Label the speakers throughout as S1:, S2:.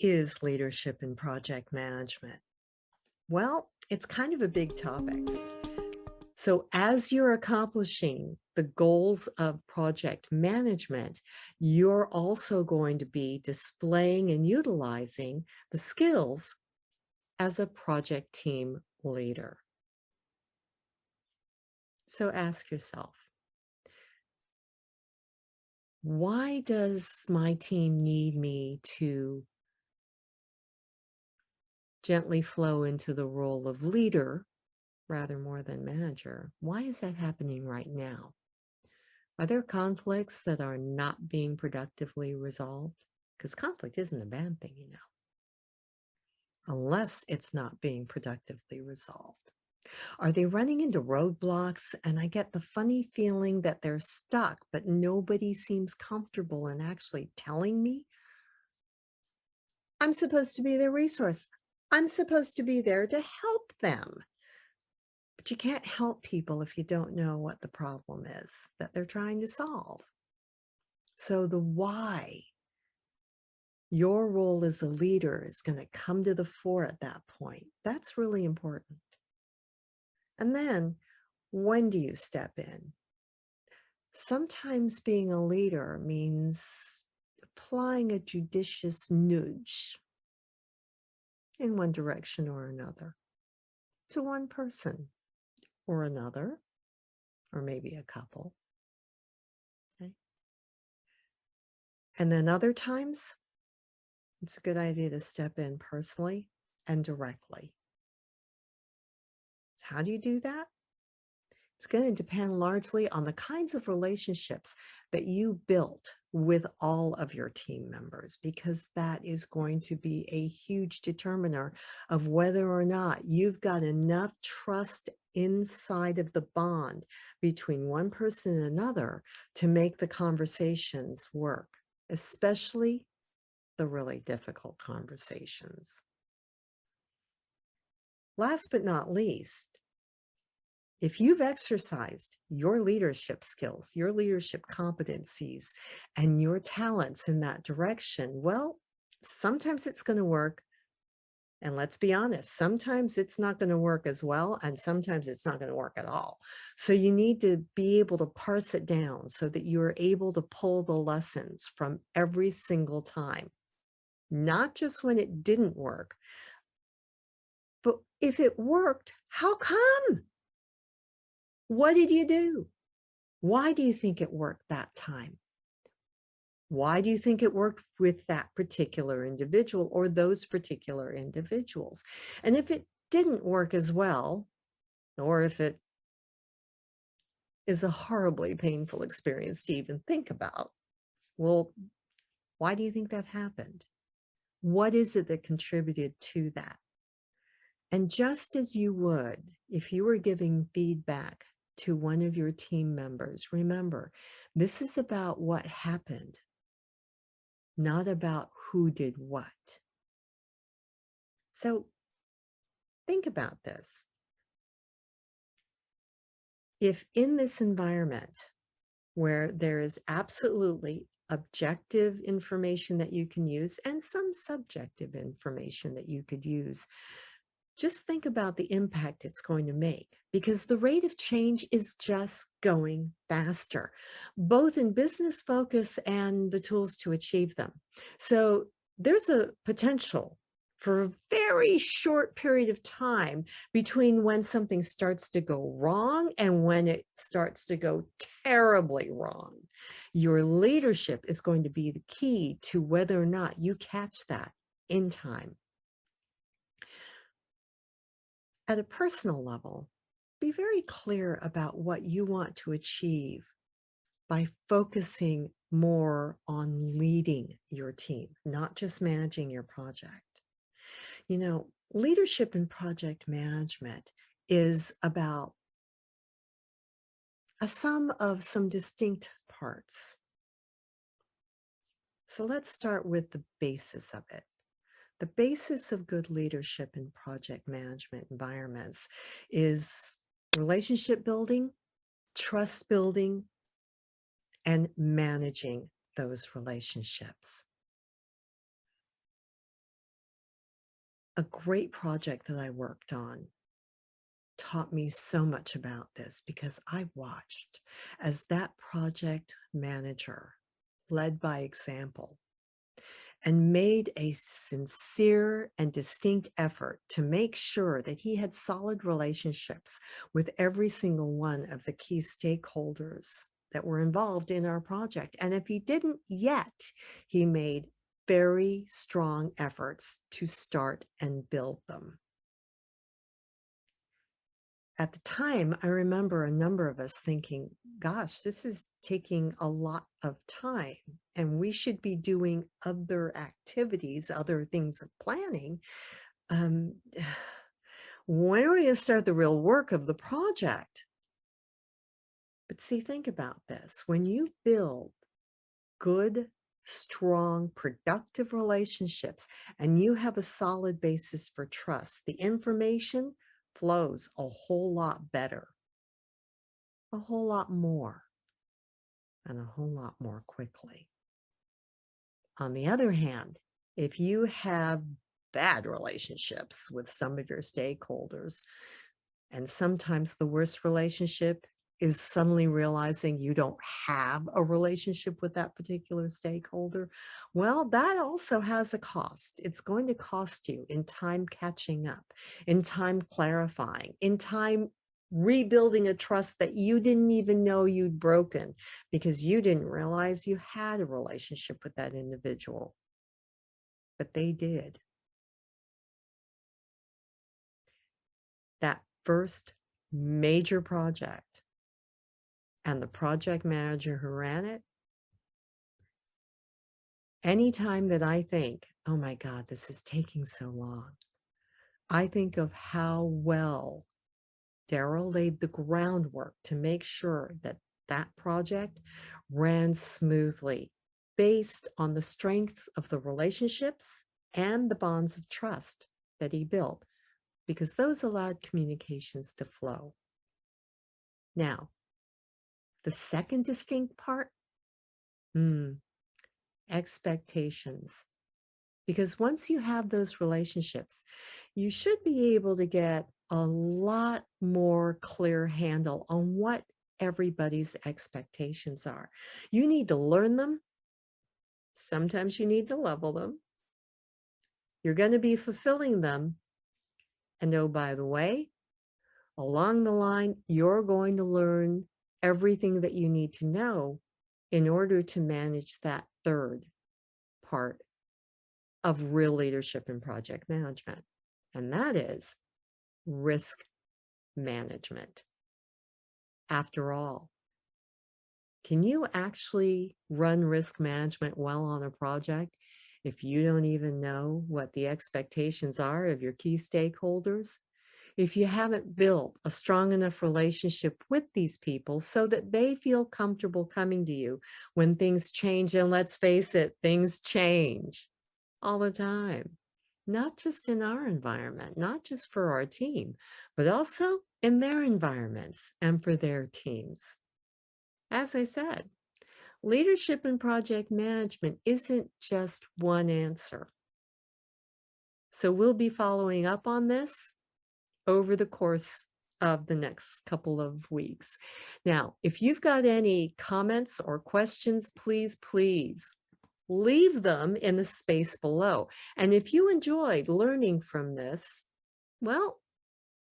S1: is leadership in project management? Well, it's kind of a big topic. So, as you're accomplishing the goals of project management, you're also going to be displaying and utilizing the skills as a project team leader. So, ask yourself, why does my team need me to gently flow into the role of leader rather more than manager? Why is that happening right now? Are there conflicts that are not being productively resolved? Because conflict isn't a bad thing, unless it's not being productively resolved. Are they running into roadblocks? And I get the funny feeling that they're stuck, but nobody seems comfortable in actually telling me I'm supposed to be their resource. I'm supposed to be there to help them. But you can't help people if you don't know what the problem is that they're trying to solve. So the why, your role as a leader, is going to come to the fore at that point. That's really important. And then, when do you step in? Sometimes being a leader means applying a judicious nudge in one direction or another to one person or another, or maybe a couple. Okay? And then other times, it's a good idea to step in personally and directly. How do you do that? It's going to depend largely on the kinds of relationships that you built with all of your team members, because that is going to be a huge determiner of whether or not you've got enough trust inside of the bond between one person and another to make the conversations work, especially the really difficult conversations. Last but not least, if you've exercised your leadership skills, your leadership competencies, and your talents in that direction, well, sometimes it's going to work. And let's be honest, sometimes it's not going to work as well, and sometimes it's not going to work at all. So you need to be able to parse it down so that you're able to pull the lessons from every single time, not just when it didn't work, but if it worked, how come? What did you do? Why do you think it worked that time? Why do you think it worked with that particular individual or those particular individuals? And if it didn't work as well, or if it is a horribly painful experience to even think about, well, why do you think that happened? What is it that contributed to that? And just as you would if you were giving feedback to one of your team members, remember, this is about what happened, not about who did what. So think about this. If in this environment where there is absolutely objective information that you can use and some subjective information that you could use, just think about the impact it's going to make, because the rate of change is just going faster, both in business focus and the tools to achieve them. So there's a potential for a very short period of time between when something starts to go wrong and when it starts to go terribly wrong. Your leadership is going to be the key to whether or not you catch that in time. At a personal level, be very clear about what you want to achieve by focusing more on leading your team, not just managing your project. Leadership in project management is about a sum of some distinct parts. So let's start with the basis of it. The basis of good leadership in project management environments is relationship building, trust building, and managing those relationships. A great project that I worked on taught me so much about this because I watched as that project manager led by example and made a sincere and distinct effort to make sure that he had solid relationships with every single one of the key stakeholders that were involved in our project. And if he didn't yet, he made very strong efforts to start and build them. At the time, I remember a number of us thinking, gosh, this is taking a lot of time and we should be doing other activities, other things of planning. Um, when are we going to start the real work of the project? But see, think about this. When you build good, strong, productive relationships and you have a solid basis for trust, the information flows a whole lot better, a whole lot more, and a whole lot more quickly. On the other hand, if you have bad relationships with some of your stakeholders, and sometimes the worst relationship is suddenly realizing you don't have a relationship with that particular stakeholder, well, that also has a cost. It's going to cost you in time catching up, in time clarifying, in time rebuilding a trust that you didn't even know you'd broken because you didn't realize you had a relationship with that individual, but they did. That first major project and the project manager who ran it, anytime that I think, oh my God, this is taking so long, I think of how well Daryl laid the groundwork to make sure that that project ran smoothly based on the strength of the relationships and the bonds of trust that he built, because those allowed communications to flow. Now, the second distinct part, expectations. Because once you have those relationships, you should be able to get a lot more clear handle on what everybody's expectations are. You need to learn them. Sometimes you need to level them. You're going to be fulfilling them. And oh, by the way, along the line, you're going to learn everything that you need to know in order to manage that third part of real leadership and project management. And that is risk management. After all, can you actually run risk management well on a project if you don't even know what the expectations are of your key stakeholders? If you haven't built a strong enough relationship with these people so that they feel comfortable coming to you when things change, and let's face it, things change all the time, not just in our environment, not just for our team, but also in their environments and for their teams. As I said, leadership and project management isn't just one answer. So we'll be following up on this over the course of the next couple of weeks. Now, if you've got any comments or questions, please leave them in the space below. And if you enjoyed learning from this, well,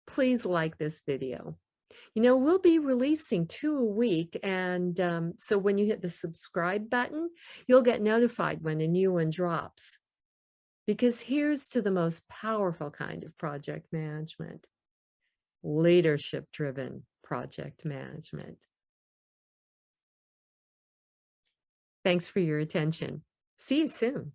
S1: please like this video. You know, we'll be releasing 2 a week. And so when you hit the subscribe button, you'll get notified when a new one drops. Because here's to the most powerful kind of project management: leadership-driven project management. Thanks for your attention. See you soon.